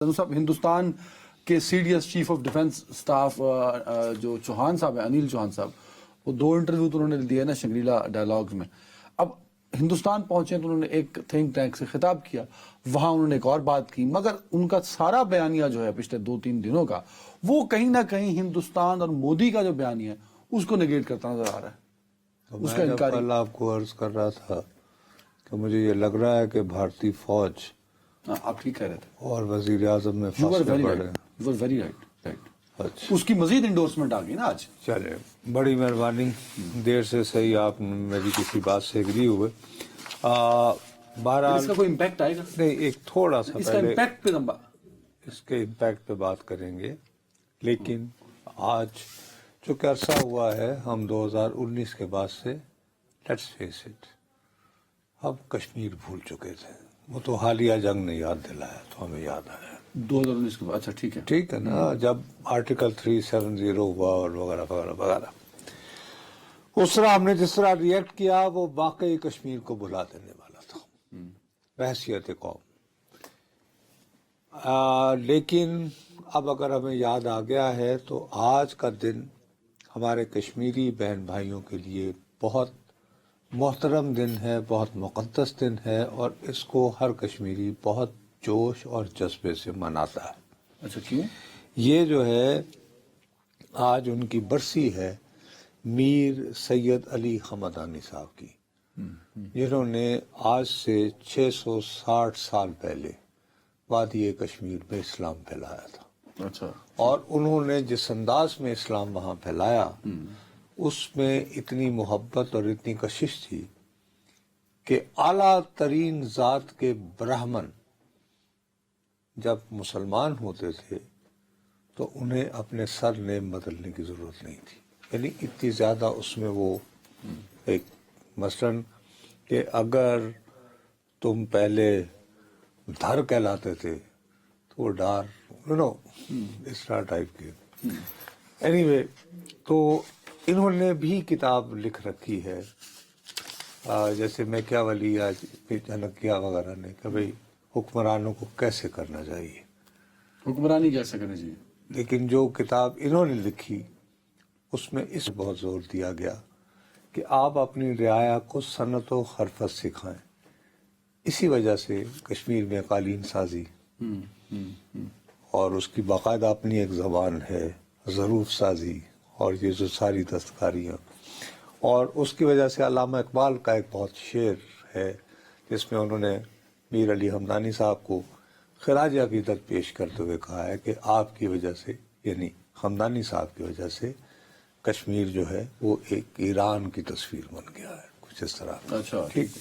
صاحب ہندوستان کے C D S chief of defence staff جو چوہان صاحب ہیں، انیل چوہان صاحب، وہ 2 انٹرویو تو انہوں نے دیے نا شنگریلا ڈائلاگز میں. اب ہندوستان پہنچے تو انہوں نے ایک تھنک ٹینک سے خطاب کیا، وہاں انہوں نے ایک اور بات کی، مگر ان کا سارا بیانیہ جو ہے پچھلے 2-3 دنوں کا، وہ کہیں نہ کہیں ہندوستان اور مودی کا جو بیانیہ ہے اس کو نگیٹ کرتا نظر آ رہا ہے. میں جب کل آپ کو عرض کر رہا تھا کہ مجھے یہ لگ رہا ہے کہ بھارتی فوج آپ ٹھیک کہہ رہے تھے، اور وزیر اعظم میں فاصلے بڑھے. You are very right. اچھا اس کی مزید انڈورسمنٹ آ گئی نا آج. چلے، بڑی مہربانی، دیر سے صحیح آپ میری کسی بات سے ایگری ہوئے. بہرحال اس کا کوئی امپیکٹ آئے گا؟ نہیں، ایک تھوڑا سا اس کا پہلے امپیکٹ پہ اس کے امپیکٹ پہ بات کریں گے، لیکن آج چونکہ عرصہ ہوا ہے، ہم 2019 کے بعد سے لیٹس فیس اٹ، ہم کشمیر بھول چکے تھے. وہ تو حالیہ جنگ نے یاد دلایا تو ہمیں یاد آیا 2019 کے بعد. اچھا ٹھیک ہے نا، جب آرٹیکل 370 ہوا اور وغیرہ وغیرہ وغیرہ، اس طرح ہم نے جس طرح ریئیکٹ کیا وہ واقعی کشمیر کو بھلا دینے والا تھا بحیثیت قوم. لیکن اب اگر ہمیں یاد آ گیا ہے تو آج کا دن ہمارے کشمیری بہن بھائیوں کے لیے بہت محترم دن ہے، بہت مقدس دن ہے، اور اس کو ہر کشمیری بہت جوش اور جذبے سے مناتا ہے. اچھا کیوں؟ یہ جو ہے آج ان کی برسی ہے میر سید علی حمدانی صاحب کی، جنہوں نے آج سے 660 سال پہلے وادی کشمیر میں اسلام پھیلایا تھا. اچھا. اور انہوں نے جس انداز میں اسلام وہاں پھیلایا اس میں اتنی محبت اور اتنی کشش تھی کہ اعلیٰ ترین ذات کے برہمن جب مسلمان ہوتے تھے تو انہیں اپنے سر نیم بدلنے کی ضرورت نہیں تھی. یعنی اتنی زیادہ اس میں وہ ایک مثلاً کہ اگر تم پہلے دھر کہلاتے تھے تو وہ ڈار اس طرح ٹائپ کے. اینی وے، تو انہوں نے بھی کتاب لکھ رکھی ہے، جیسے میں کیا ولی آج چانکیہ وغیرہ نے، کہ بھئی حکمرانوں کو کیسے کرنا چاہیے، حکمرانی کیسے کرنی چاہیے. لیکن جو کتاب انہوں نے لکھی اس میں اس بہت زور دیا گیا کہ آپ اپنی رعایا کو صنعت و حرفت سکھائیں. اسی وجہ سے کشمیر میں قالین سازی اور اس کی باقاعدہ اپنی ایک زبان ہے، ظروف سازی، اور یہ جو ساری دستکاریاں، اور اس کی وجہ سے علامہ اقبال کا ایک بہت شعر ہے جس میں انہوں نے میر علی حمدانی صاحب کو خراج عقیدت پیش کرتے ہوئے کہا ہے کہ آپ کی وجہ سے، یعنی حمدانی صاحب کی وجہ سے، کشمیر جو ہے وہ ایک ایران کی تصویر بن گیا ہے، کچھ اس طرح. اچھا ٹھیک.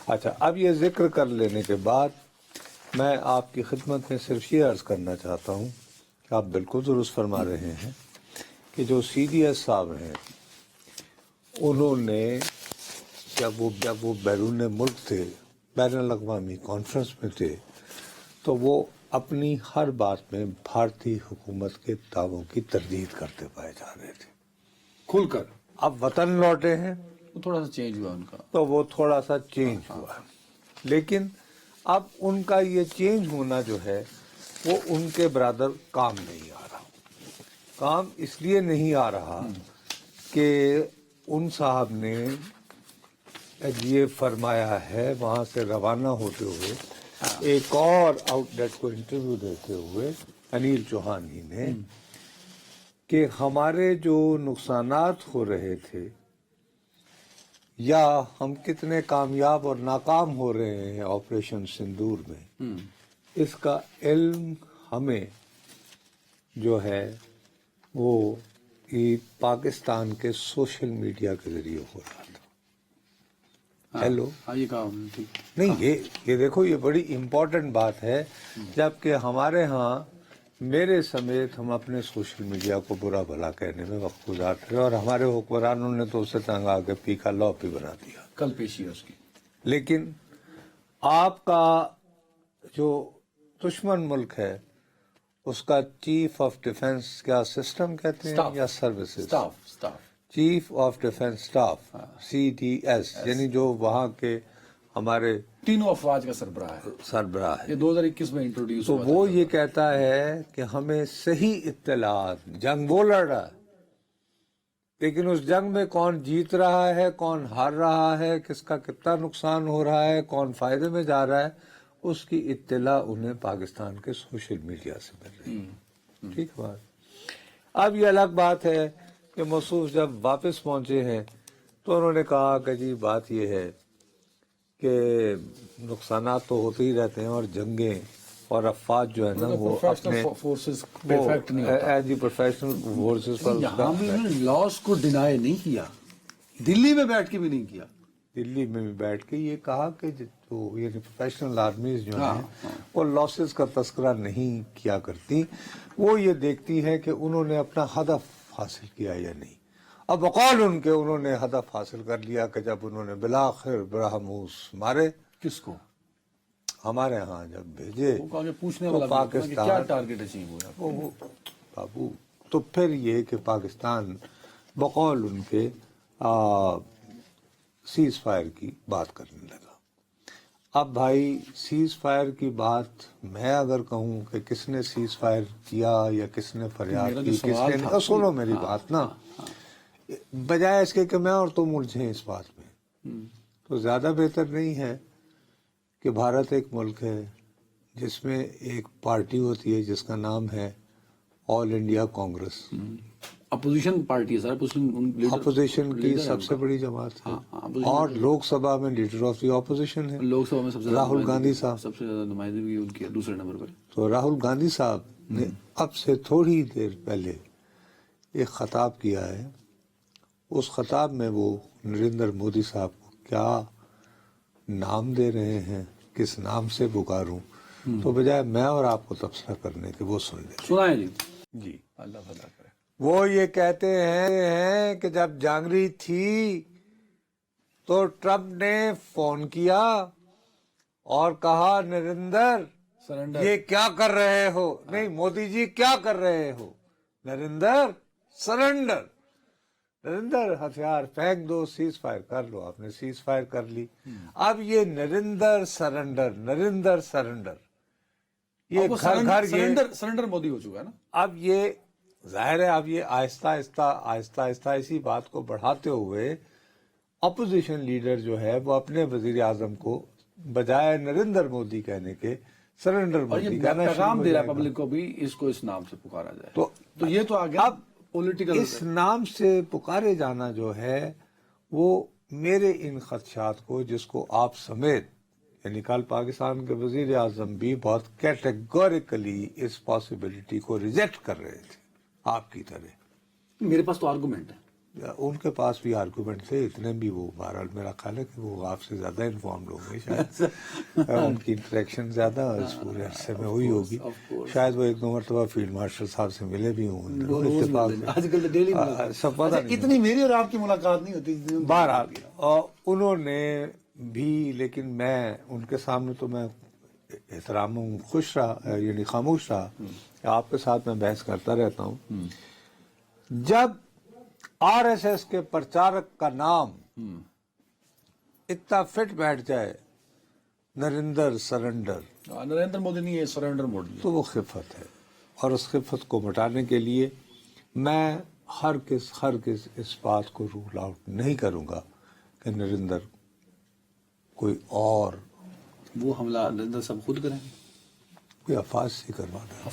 اچھا، اب یہ ذکر کر لینے کے بعد میں آپ کی خدمت میں صرف یہ عرض کرنا چاہتا ہوں کہ آپ بالکل درست فرما رہے ہیں کہ جو سی ڈی ایس صاحب ہیں انہوں نے جب وہ بیرون ملک تھے، بین الاقوامی کانفرنس میں تھے، تو وہ اپنی ہر بات میں بھارتی حکومت کے دعووں کی تردید کرتے پائے جا رہے تھے کھل کر. اب وطن لوٹے ہیں تھوڑا سا چینج ہوا ان کا، تو وہ تھوڑا سا چینج ہوا، لیکن اب ان کا یہ چینج ہونا جو ہے وہ ان کے برادر کام نہیں آ رہا. کام اس لیے نہیں آ رہا کہ ان صاحب نے یہ فرمایا ہے وہاں سے روانہ ہوتے ہوئے ایک اور آؤٹ لیٹ کو انٹرویو دیتے ہوئے انیل چوہان ہی نے، کہ ہمارے جو نقصانات ہو رہے تھے یا ہم کتنے کامیاب اور ناکام ہو رہے ہیں آپریشن سندور میں، اس کا علم ہمیں جو ہے وہ پاکستان کے سوشل میڈیا کے ذریعے ہو رہا تھا. ہیلو، یہ کہا ٹھیک نہیں، یہ دیکھو، یہ بڑی امپورٹنٹ بات ہے، جبکہ ہمارے ہاں میرے سمیت ہم اپنے سوشل میڈیا کو برا بھلا کہنے میں وقت گزارتے ہیں، اور ہمارے حکمرانوں نے تو اسے تنگ آ کے پی کا لا پی بنا دیا. کل پیشی ہے اس کی. لیکن آپ کا جو دشمن ملک ہے اس کا چیف آف ڈیفنس کیا سسٹم کہتے ہیں یا services? Staff chief of defence staff, CDS، یعنی جو وہاں کے ہمارے تینوں افواج کا سربراہ ہے. سربراہ ہے. یہ 2021 میں انٹروڈیوس تو ہوا وہ یہ کہتا ہے کہ ہمیں صحیح اطلاعات، جنگ وہ لڑ رہا ہے لیکن اس جنگ میں کون جیت رہا ہے، کون ہار رہا ہے، کس کا کتنا نقصان ہو رہا ہے، کون فائدے میں جا رہا ہے، اس کی اطلاع انہیں پاکستان کے سوشل میڈیا سے مل رہی ہے. ٹھیک ہے بات. اب یہ الگ بات ہے کہ موصوف جب واپس پہنچے ہیں تو انہوں نے کہا کہ جی بات یہ ہے کہ نقصانات تو ہوتے ہی رہتے ہیں اور جنگیں اور افواج جو ہے نا وہ اپنے فورسز پرفیکٹ نہیں ہوتا. ایز دی پروفیشنل فورسز پر یہاں بھی انہوں نے لاس کو ڈینائی نہیں کیا، دلی میں بیٹھ کے بھی نہیں کیا. دلی میں بھی بیٹھ کے یہ کہا کہ جو یہ پروفیشنل آرمیز جو ہیں وہ لاسز کا تذکرہ نہیں کیا کرتی، وہ یہ دیکھتی ہے کہ انہوں نے اپنا ہدف حاصل کیا یا نہیں. اب بقول ان کے انہوں نے ہدف حاصل کر لیا کہ جب انہوں نے بلاخر برہموس مارے، کس کو؟ ہمارے ہاں جب بھیجے وہ آگے پوچھنے تو والا بھی ہے کہ کیا پاکستان ٹارگیٹ اچیو ہوا. وہ بابو تو پھر یہ کہ پاکستان بقول ان کے سیز فائر کی بات کرنے لگا. اب بھائی سیز فائر کی بات میں اگر کہوں کہ کس نے سیز فائر کیا یا کس نے فریاد میرا جو کی، کس سوال نے تھا، سنو میری بات نا، بجائے اس کے کہ میں اور تم الجھیں اس بات میں، تو زیادہ بہتر نہیں ہے کہ بھارت ایک ملک ہے جس میں ایک پارٹی ہوتی ہے جس کا نام ہے آل انڈیا کانگریس، اپوزیشن پارٹی ہے سر. اپوزیشن کی سب سے بڑی جماعت ہے اور لوک سبھا میں لیڈر آف دی اپوزیشن ہے لوک سبھا میں سب سے راہل گاندھی صاحب. سب سے زیادہ نمائندگی ان کی ہے دوسرے نمبر پر. تو راہل گاندھی صاحب نے اب سے تھوڑی دیر پہلے ایک خطاب کیا ہے. اس خطاب میں وہ نریندر مودی صاحب کو کیا نام دے رہے ہیں، کس نام سے پکاروں، تو بجائے میں اور آپ کو تبصرہ کرنے کے وہ سن لیں. سنائیں جی. اللہ بھلا کرے. وہ یہ کہتے ہیں کہ جب جانگری تھی تو ٹرمپ نے فون کیا اور کہا نریندر سرنڈر. یہ کیا کر رہے ہو، نہیں مودی جی کیا کر رہے ہو، نریندر سرنڈر، نریندر ہتھیار پھینک دو، سیز فائر کر لو. آپ نے سیز فائر کر لی. اب یہ نریندر سرنڈر، نریندر سرنڈر، یہ گھر گھر یہ سرنڈر مودی ہو چکا ہے نا. اب یہ ظاہر ہے اب یہ آہستہ آہستہ اسی بات کو بڑھاتے ہوئے اپوزیشن لیڈر جو ہے وہ اپنے وزیر اعظم کو بجائے نریندر مودی کہنے کے سرنڈر اور مودی یہ کہنا پیغام شروع دے ہو رہا جائے ہے گا. پبلک کو بھی اس کو اس نام سے پکارا جائے. تو یہ تو آگے اب پولیٹیکل اس نام سے پکارے جانا جو ہے وہ میرے ان خدشات کو، جس کو آپ سمیت یعنی کل پاکستان کے وزیر اعظم بھی بہت کیٹیگوریکلی اس پاسبلٹی کو ریجیکٹ کر رہے تھے آپ کی طرح. میرے پاس تو آرگومنٹ ہے. ان کے پاس بھی آرگومنٹ تھے اتنے بھی، وہ بہرحال میرا خیال ہے کہ وہ آپ سے زیادہ انفارمڈ ہوں گے شاید، ان کی انٹریکشن زیادہ اس پورے عرصے میں ہوئی ہوگی. شاید وہ ایک دو مرتبہ فیلڈ مارشل صاحب سے ملے بھی ہوں آج کل تو ڈیلی سب پتہ نہیں. اتنی میری اور آپ کی ملاقات نہیں ہوتی. بہرحال اور انہوں نے بھی، لیکن میں ان کے سامنے تو میں احترام ہوں، خوش رہا یعنی خاموش رہا. آپ کے ساتھ میں بحث کرتا رہتا ہوں. جب آر ایس ایس کے پرچارک کا نام اتنا فٹ بیٹھ جائے نریندر سرنڈر، نریندر مودی نہیں ہے، سرنڈر مودی. تو وہ خفت ہے، اور اس خفت کو مٹانے کے لیے میں ہرگز اس بات کو رول آؤٹ نہیں کروں گا کہ نریندر کوئی اور وہ حملہ نریندر صاحب خود کریں گے. کوئی افواج سے کروانا.